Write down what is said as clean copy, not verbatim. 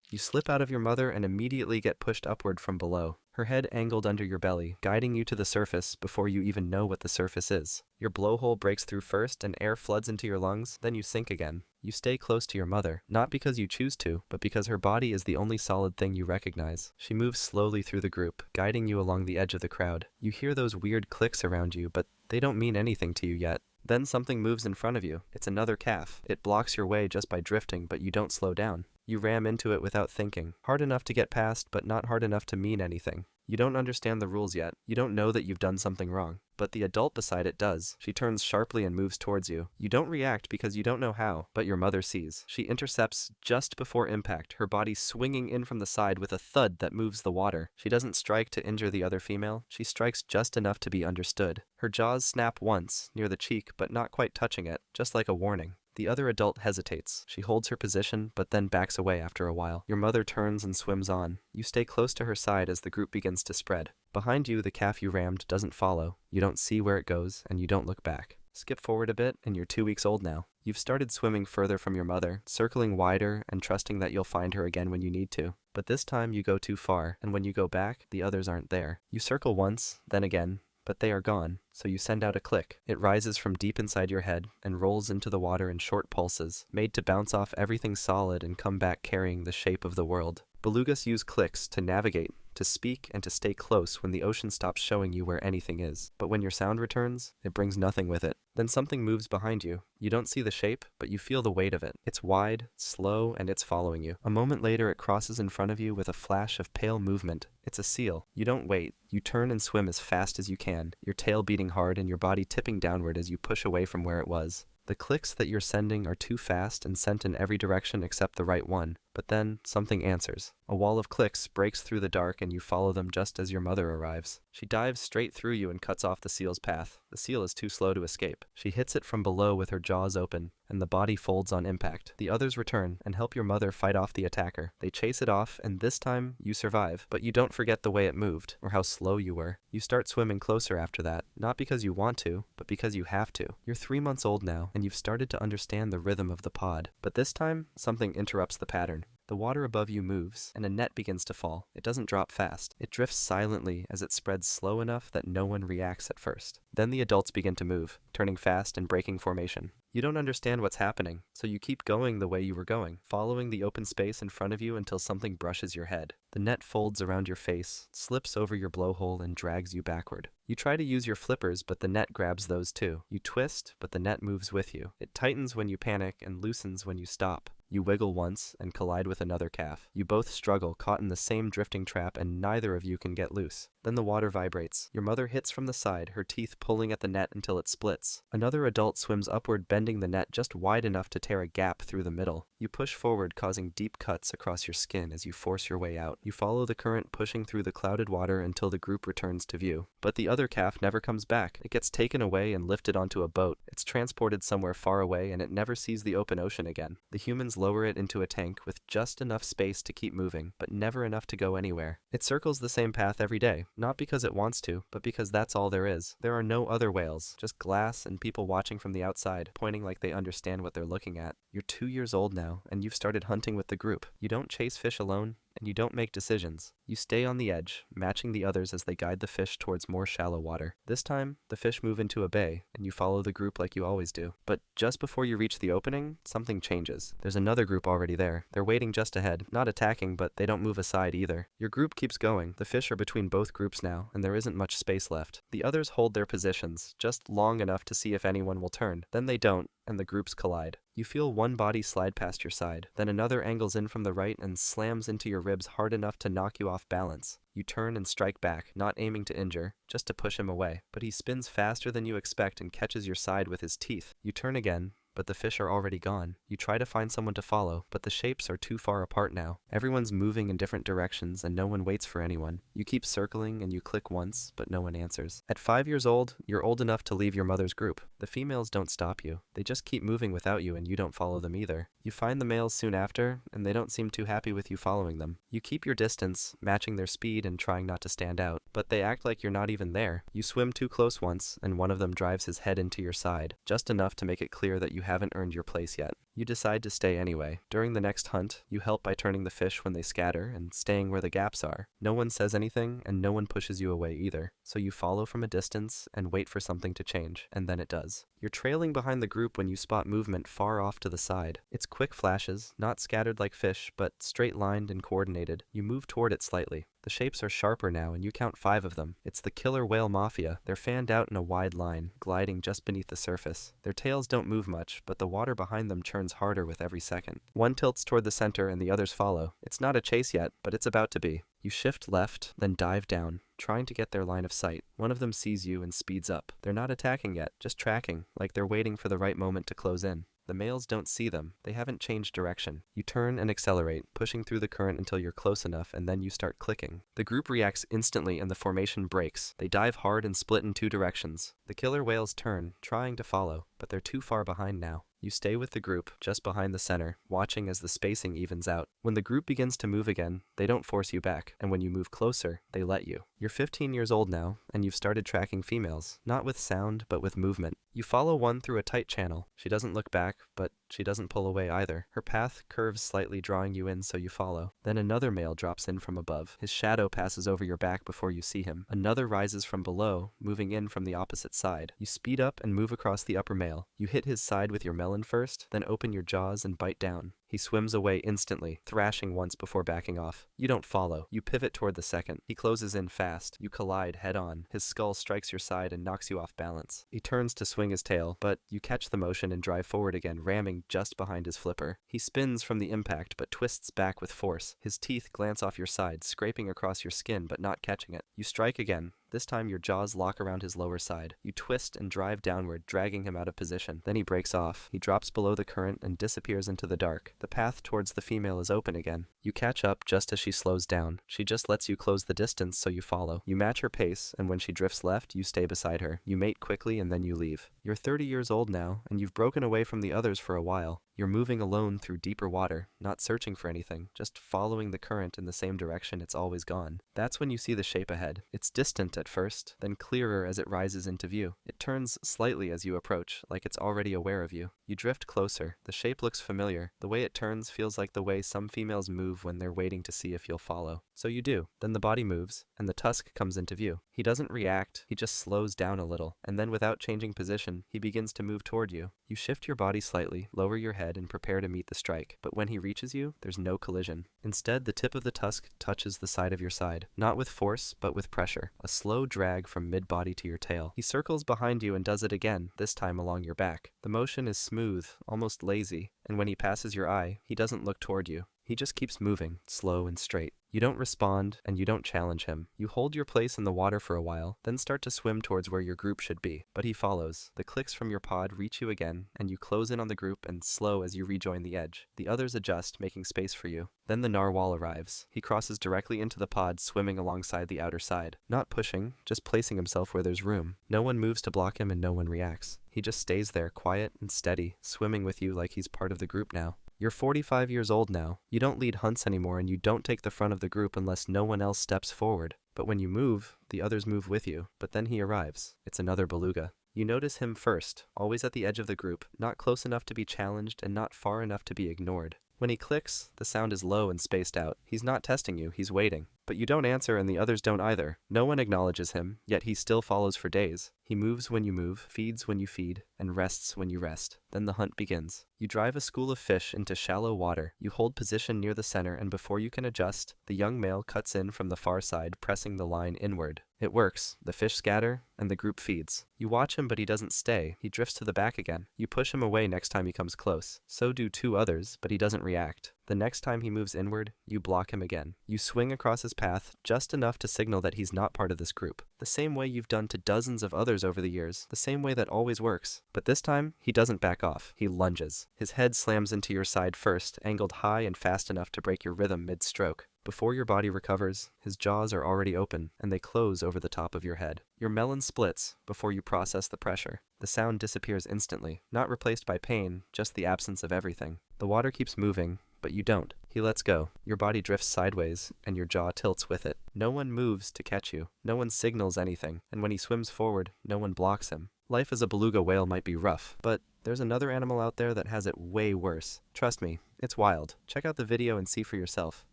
You slip out of your mother and immediately get pushed upward from below, her head angled under your belly, guiding you to the surface before you even know what the surface is. Your blowhole breaks through first and air floods into your lungs, then you sink again. You stay close to your mother, not because you choose to, but because her body is the only solid thing you recognize. She moves slowly through the group, guiding you along the edge of the crowd. You hear those weird clicks around you, but they don't mean anything to you yet. Then something moves in front of you. It's another calf. It blocks your way just by drifting, but you don't slow down. You ram into it without thinking. Hard enough to get past, but not hard enough to mean anything. You don't understand the rules yet. You don't know that you've done something wrong. But the adult beside it does. She turns sharply and moves towards you. You don't react because you don't know how, but your mother sees. She intercepts just before impact, her body swinging in from the side with a thud that moves the water. She doesn't strike to injure the other female. She strikes just enough to be understood. Her jaws snap once, near the cheek, but not quite touching it, just like a warning. The other adult hesitates. She holds her position, but then backs away after a while. Your mother turns and swims on. You stay close to her side as the group begins to spread. Behind you, the calf you rammed doesn't follow. You don't see where it goes, and you don't look back. Skip forward a bit, and you're 2 weeks old now. You've started swimming further from your mother, circling wider and trusting that you'll find her again when you need to. But this time you go too far, and when you go back, the others aren't there. You circle once, then again, but they are gone, so you send out a click. It rises from deep inside your head and rolls into the water in short pulses, made to bounce off everything solid and come back carrying the shape of the world. Belugas use clicks to navigate, to speak, and to stay close when the ocean stops showing you where anything is. But when your sound returns, it brings nothing with it. Then something moves behind you. You don't see the shape, but you feel the weight of it. It's wide, slow, and it's following you. A moment later, it crosses in front of you with a flash of pale movement. It's a seal. You don't wait. You turn and swim as fast as you can, your tail beating hard and your body tipping downward as you push away from where it was. The clicks that you're sending are too fast and sent in every direction except the right one. But then, something answers. A wall of clicks breaks through the dark and you follow them just as your mother arrives. She dives straight through you and cuts off the seal's path. The seal is too slow to escape. She hits it from below with her jaws open, and the body folds on impact. The others return and help your mother fight off the attacker. They chase it off, and this time, you survive. But you don't forget the way it moved, or how slow you were. You start swimming closer after that, not because you want to, but because you have to. You're 3 months old now, and you've started to understand the rhythm of the pod. But this time, something interrupts the pattern. The water above you moves, and a net begins to fall. It doesn't drop fast. It drifts silently as it spreads slow enough that no one reacts at first. Then the adults begin to move, turning fast and breaking formation. You don't understand what's happening, so you keep going the way you were going, following the open space in front of you until something brushes your head. The net folds around your face, slips over your blowhole, and drags you backward. You try to use your flippers, but the net grabs those too. You twist, but the net moves with you. It tightens when you panic and loosens when you stop. You wiggle once and collide with another calf. You both struggle, caught in the same drifting trap, and neither of you can get loose. Then the water vibrates. Your mother hits from the side, her teeth pulling at the net until it splits. Another adult swims upward, bending the net just wide enough to tear a gap through the middle. You push forward, causing deep cuts across your skin as you force your way out. You follow the current, pushing through the clouded water until the group returns to view. But the other calf never comes back. It gets taken away and lifted onto a boat. It's transported somewhere far away, and it never sees the open ocean again. The humans lower it into a tank with just enough space to keep moving, but never enough to go anywhere. It circles the same path every day, not because it wants to, but because that's all there is. There are no other whales, just glass and people watching from the outside, pointing like they understand what they're looking at. You're 2 years old now, and you've started hunting with the group. You don't chase fish alone, and you don't make decisions. You stay on the edge, matching the others as they guide the fish towards more shallow water. This time, the fish move into a bay, and you follow the group like you always do. But just before you reach the opening, something changes. There's another group already there. They're waiting just ahead, not attacking, but they don't move aside either. Your group keeps going. The fish are between both groups now, and there isn't much space left. The others hold their positions, just long enough to see if anyone will turn. Then they don't, and the groups collide. You feel one body slide past your side, then another angles in from the right and slams into your ribs hard enough to knock you off balance. You turn and strike back, not aiming to injure, just to push him away. But he spins faster than you expect and catches your side with his teeth. You turn again, but the fish are already gone. You try to find someone to follow, but the shapes are too far apart now. Everyone's moving in different directions, and no one waits for anyone. You keep circling, and you click once, but no one answers. At 5 years old, you're old enough to leave your mother's group. The females don't stop you. They just keep moving without you, and you don't follow them either. You find the males soon after, and they don't seem too happy with you following them. You keep your distance, matching their speed and trying not to stand out, but they act like you're not even there. You swim too close once, and one of them drives his head into your side, just enough to make it clear that you haven't earned your place yet. You decide to stay anyway. During the next hunt, you help by turning the fish when they scatter and staying where the gaps are. No one says anything, and no one pushes you away either. So you follow from a distance and wait for something to change, and then it does. You're trailing behind the group when you spot movement far off to the side. It's quick flashes, not scattered like fish, but straight-lined and coordinated. You move toward it slightly. The shapes are sharper now, and you count 5 of them. It's the killer whale mafia. They're fanned out in a wide line, gliding just beneath the surface. Their tails don't move much, but the water behind them churns harder with every second. One tilts toward the center, and the others follow. It's not a chase yet, but it's about to be. You shift left, then dive down, trying to get their line of sight. One of them sees you and speeds up. They're not attacking yet, just tracking, like they're waiting for the right moment to close in. The males don't see them. They haven't changed direction. You turn and accelerate, pushing through the current until you're close enough, and then you start clicking. The group reacts instantly and the formation breaks. They dive hard and split in 2 directions. The killer whales turn, trying to follow, but they're too far behind now. You stay with the group, just behind the center, watching as the spacing evens out. When the group begins to move again, they don't force you back, and when you move closer, they let you. You're 15 years old now, and you've started tracking females, not with sound, but with movement. You follow one through a tight channel. She doesn't look back, but she doesn't pull away either. Her path curves slightly, drawing you in, so you follow. Then another male drops in from above. His shadow passes over your back before you see him. Another rises from below, moving in from the opposite side. You speed up and move across the upper male. You hit his side with your melon first, then open your jaws and bite down. He swims away instantly, thrashing once before backing off. You don't follow. You pivot toward the second. He closes in fast. You collide head-on. His skull strikes your side and knocks you off balance. He turns to swing his tail, but you catch the motion and drive forward again, ramming just behind his flipper. He spins from the impact, but twists back with force. His teeth glance off your side, scraping across your skin, but not catching it. You strike again. This time your jaws lock around his lower side. You twist and drive downward, dragging him out of position. Then he breaks off. He drops below the current and disappears into the dark. The path towards the female is open again. You catch up just as she slows down. She just lets you close the distance, so you follow. You match her pace, and when she drifts left, you stay beside her. You mate quickly, and then you leave. You're 30 years old now, and you've broken away from the others for a while. You're moving alone through deeper water, not searching for anything, just following the current in the same direction it's always gone. That's when you see the shape ahead. It's distant at first, then clearer as it rises into view. It turns slightly as you approach, like it's already aware of you. You drift closer. The shape looks familiar. The way it turns feels like the way some females move when they're waiting to see if you'll follow. So you do. Then the body moves, and the tusk comes into view. He doesn't react, he just slows down a little, and then without changing position, he begins to move toward you. You shift your body slightly, lower your head, and prepare to meet the strike. But when he reaches you, there's no collision. Instead, the tip of the tusk touches the side of your side. Not with force, but with pressure. A slow drag from mid-body to your tail. He circles behind you and does it again, this time along your back. The motion is smooth, almost lazy, and when he passes your eye, he doesn't look toward you. He just keeps moving, slow and straight. You don't respond, and you don't challenge him. You hold your place in the water for a while, then start to swim towards where your group should be. But he follows. The clicks from your pod reach you again, and you close in on the group and slow as you rejoin the edge. The others adjust, making space for you. Then the narwhal arrives. He crosses directly into the pod, swimming alongside the outer side. Not pushing, just placing himself where there's room. No one moves to block him and no one reacts. He just stays there, quiet and steady, swimming with you like he's part of the group now. You're 45 years old now. You don't lead hunts anymore, and you don't take the front of the group unless no one else steps forward. But when you move, the others move with you. But then he arrives. It's another beluga. You notice him first, always at the edge of the group, not close enough to be challenged and not far enough to be ignored. When he clicks, the sound is low and spaced out. He's not testing you, he's waiting. But you don't answer and the others don't either. No one acknowledges him, yet he still follows for days. He moves when you move, feeds when you feed, and rests when you rest. Then the hunt begins. You drive a school of fish into shallow water. You hold position near the center, and before you can adjust, the young male cuts in from the far side, pressing the line inward. It works. The fish scatter, and the group feeds. You watch him, but he doesn't stay. He drifts to the back again. You push him away next time he comes close. So do 2 others, but he doesn't react. The next time he moves inward, you block him again. You swing across his path just enough to signal that he's not part of this group. The same way you've done to dozens of others over the years. The same way that always works. But this time, he doesn't back off. He lunges. His head slams into your side first, angled high and fast enough to break your rhythm mid-stroke. Before your body recovers, his jaws are already open, and they close over the top of your head. Your melon splits before you process the pressure. The sound disappears instantly, not replaced by pain, just the absence of everything. The water keeps moving, but you don't. He lets go. Your body drifts sideways, and your jaw tilts with it. No one moves to catch you. No one signals anything, and when he swims forward, no one blocks him. Life as a beluga whale might be rough, but There's another animal out there that has it way worse. Trust me, it's wild. Check out the video and see for yourself.